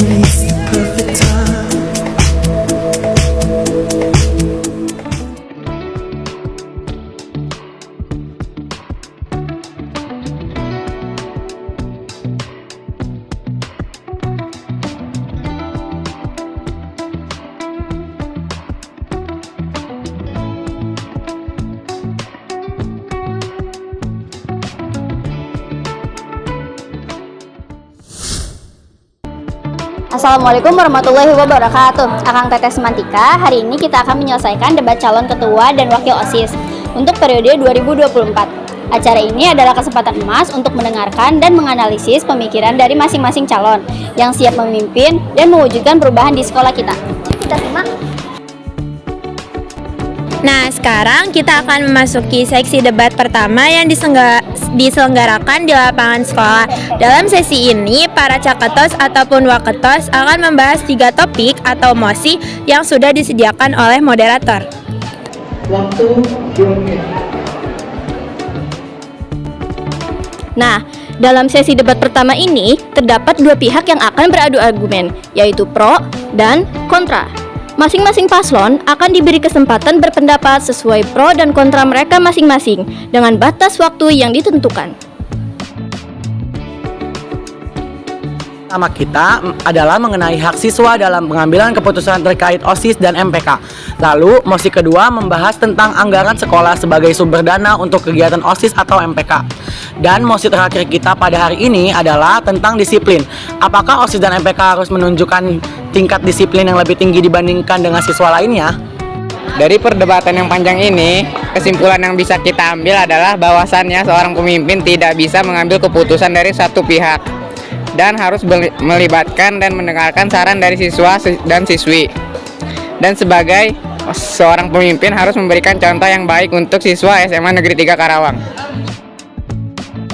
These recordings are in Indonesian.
me it's the perfect time. Assalamualaikum warahmatullahi wabarakatuh. Akang Teteh Semantika, hari ini kita akan menyelesaikan debat calon ketua dan wakil OSIS untuk periode 2024. Acara ini adalah kesempatan emas untuk mendengarkan dan menganalisis pemikiran dari masing-masing calon yang siap memimpin dan mewujudkan perubahan di sekolah kita. Kita simak. Nah, sekarang kita akan memasuki seksi debat pertama yang diselenggarakan di lapangan sekolah. Dalam sesi ini, para caketos ataupun waketos akan membahas 3 topik atau mosi yang sudah disediakan oleh moderator. Nah, dalam sesi debat pertama ini, terdapat 2 pihak yang akan beradu argumen, yaitu pro dan kontra. Masing-masing paslon akan diberi kesempatan berpendapat sesuai pro dan kontra mereka masing-masing dengan batas waktu yang ditentukan. Pertama kita adalah mengenai hak siswa dalam pengambilan keputusan terkait OSIS dan MPK. Lalu, mosi kedua membahas tentang anggaran sekolah sebagai sumber dana untuk kegiatan OSIS atau MPK. Dan mosi terakhir kita pada hari ini adalah tentang disiplin. Apakah OSIS dan MPK harus menunjukkan tingkat disiplin yang lebih tinggi dibandingkan dengan siswa lainnya? Dari perdebatan yang panjang ini, kesimpulan yang bisa kita ambil adalah bahwasannya seorang pemimpin tidak bisa mengambil keputusan dari satu pihak dan harus melibatkan dan mendengarkan saran dari siswa dan siswi. Dan sebagai seorang pemimpin harus memberikan contoh yang baik untuk siswa SMA Negeri 3 Karawang.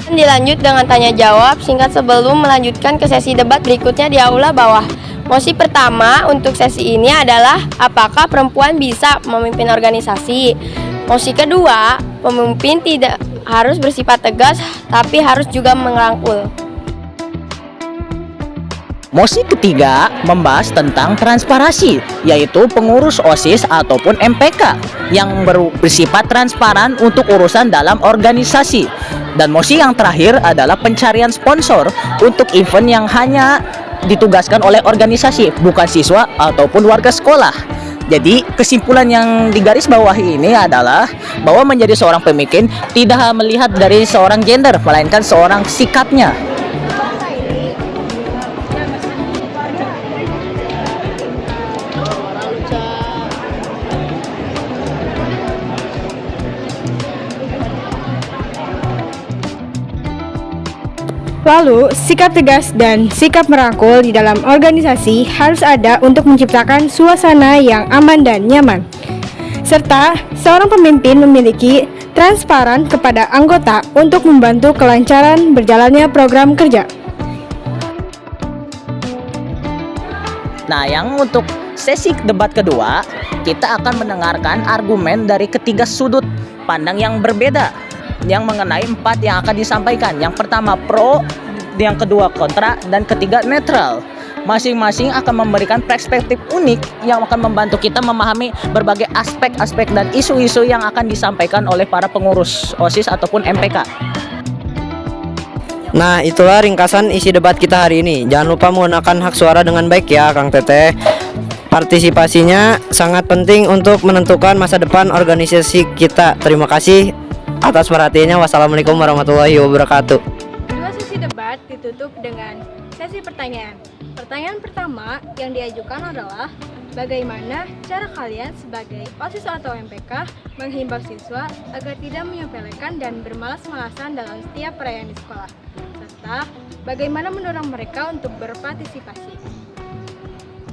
Dilanjut dengan tanya jawab singkat sebelum melanjutkan ke sesi debat berikutnya di aula bawah. Mosi pertama untuk sesi ini adalah apakah perempuan bisa memimpin organisasi. Mosi kedua, pemimpin tidak harus bersifat tegas tapi harus juga merangkul. Mosi ketiga membahas tentang transparansi, yaitu pengurus OSIS ataupun MPK yang bersifat transparan untuk urusan dalam organisasi. Dan mosi yang terakhir adalah pencarian sponsor untuk event yang hanya ditugaskan oleh organisasi, bukan siswa ataupun warga sekolah. Jadi kesimpulan yang digaris bawahi ini adalah bahwa menjadi seorang pemimpin tidak melihat dari seorang gender, melainkan seorang sikapnya. Lalu, sikap tegas dan sikap merangkul di dalam organisasi harus ada untuk menciptakan suasana yang aman dan nyaman. Serta, seorang pemimpin memiliki transparan kepada anggota untuk membantu kelancaran berjalannya program kerja. Nah, yang untuk sesi debat kedua, kita akan mendengarkan argumen dari ketiga sudut pandang yang berbeda yang mengenai 4 yang akan disampaikan. Yang pertama pro, yang kedua kontra, dan ketiga netral. Masing-masing akan memberikan perspektif unik yang akan membantu kita memahami berbagai aspek-aspek dan isu-isu yang akan disampaikan oleh para pengurus OSIS ataupun MPK. Nah, itulah ringkasan isi debat kita hari ini. Jangan lupa menggunakan hak suara dengan baik ya, Kang Teteh. Partisipasinya sangat penting untuk menentukan masa depan organisasi kita. Terima kasih atas perhatiannya. Wassalamualaikum warahmatullahi wabarakatuh. Dua sesi debat ditutup dengan sesi pertanyaan. Pertanyaan pertama yang diajukan adalah bagaimana cara kalian sebagai OSIS atau MPK menghimbau siswa agar tidak menyepelekan dan bermalas-malasan dalam setiap perayaan di sekolah, serta bagaimana mendorong mereka untuk berpartisipasi.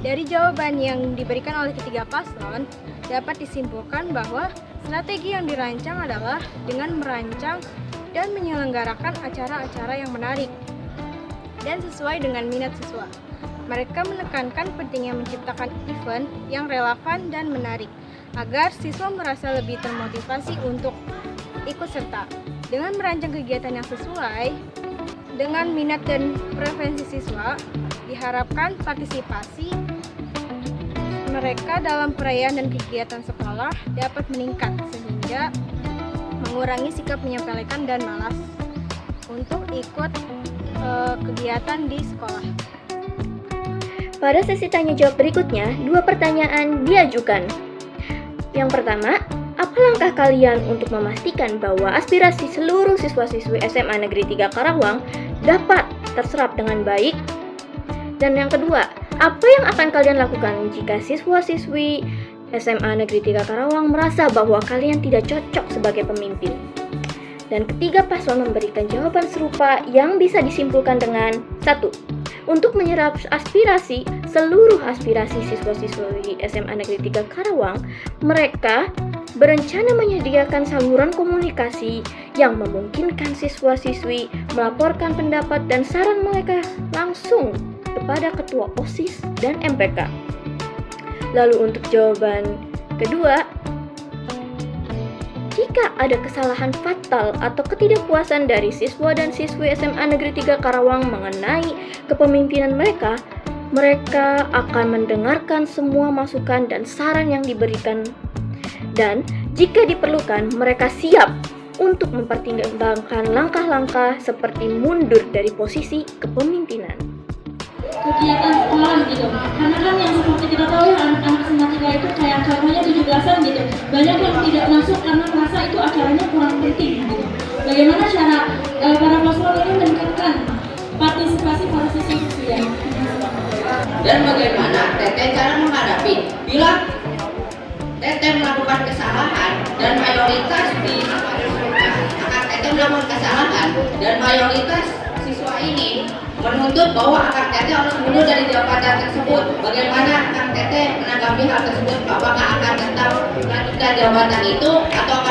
Dari jawaban yang diberikan oleh ketiga paslon, dapat disimpulkan bahwa strategi yang dirancang adalah dengan merancang dan menyelenggarakan acara-acara yang menarik dan sesuai dengan minat siswa. Mereka menekankan pentingnya menciptakan event yang relevan dan menarik, agar siswa merasa lebih termotivasi untuk ikut serta. Dengan merancang kegiatan yang sesuai dengan minat dan preferensi siswa, Diharapkan partisipasi mereka dalam perayaan dan kegiatan sekolah dapat meningkat sehingga mengurangi sikap menyepelekan dan malas untuk ikut kegiatan di sekolah. Pada sesi tanya jawab berikutnya, 2 pertanyaan diajukan. Yang pertama, apa langkah kalian untuk memastikan bahwa aspirasi seluruh siswa-siswi SMA Negeri 3 Karawang dapat terserap dengan baik? Dan yang kedua, apa yang akan kalian lakukan jika siswa-siswi SMA Negeri 3 Karawang merasa bahwa kalian tidak cocok sebagai pemimpin? Dan ketiga paslon memberikan jawaban serupa yang bisa disimpulkan dengan 1. Untuk menyerap seluruh aspirasi siswa-siswi SMA Negeri 3 Karawang, mereka berencana menyediakan saluran komunikasi yang memungkinkan siswa-siswi melaporkan pendapat dan saran mereka langsung kepada Ketua OSIS dan MPK. Lalu untuk jawaban kedua, jika ada kesalahan fatal atau ketidakpuasan dari siswa dan siswi SMA Negeri 3 Karawang mengenai kepemimpinan mereka, mereka akan mendengarkan semua masukan dan saran yang diberikan. Dan jika diperlukan, mereka siap untuk mempertimbangkan langkah-langkah seperti mundur dari posisi kepemimpinan. Kegiatan sekolah gitu, karena kan yang seperti kita tahu ya, anak-anak sematika itu kayak acaranya 17-an gitu, banyak yang tidak masuk karena merasa itu acaranya kurang penting gitu. Bagaimana cara para paslon ini meningkatkan partisipasi para siswa ya? Dan bagaimana Teteh cara menghadapi bila Teteh melakukan kesalahan dan mayoritas di akan Teteh melakukan kesalahan dan mayoritas siswa ini menuntut bahwa Akang Teteh harus mundur dari jabatan tersebut. Bagaimana Akang Teteh menanggapi hal tersebut? Apakah akan tetap melanjutkan jabatan itu atau